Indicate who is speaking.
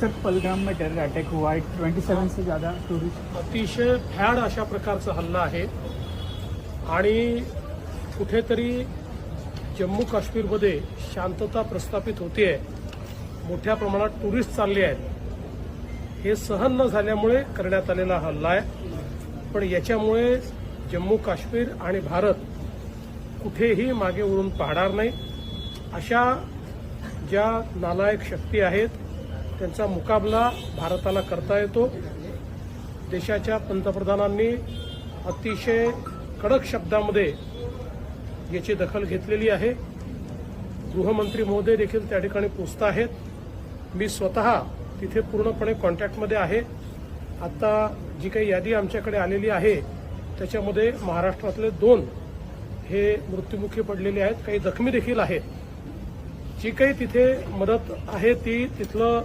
Speaker 1: Sir Pahalgam में terror attack हुआ है, 27 से ज़्यादा टूरिस्ट।
Speaker 2: अतिशय भ्याड अशा प्रकारचा हल्ला आहे आणि कुठेतरी जम्मू काश्मीरमध्ये शांतता प्रस्थापित होतीये, मोठ्या प्रमाणात टुरिस्ट चालले आहेत, हे सहन न झाल्यामुळे करण्यात आलेला हल्ला आहे। पण याच्यामुळे जम्मू काश्मीर आणि भारत कुठेही मागे वळून पाहणार नाही। अशा ज्या नालायक शक्ती आहेत त्यांचा मुकाबला भारताला करता येतो। देशाच्या पंतप्रधानांनी अतिशय कडक शब्दामध्ये याची दखल घेतलेली आहे। गृहमंत्री महोदय देखील त्या ठिकाणी पोहोचत आहेत। मी स्वतः तिथे पूर्णपणे कॉन्टॅक्टमध्ये आहे। आता जी काही यादी आमच्याकडे आलेली आहे त्याच्यामध्ये महाराष्ट्रातले 2 हे मृत्युमुखी पडलेले आहेत, काही जखमी देखील आहेत। जी काही तिथे मदत आहे ती तिथलं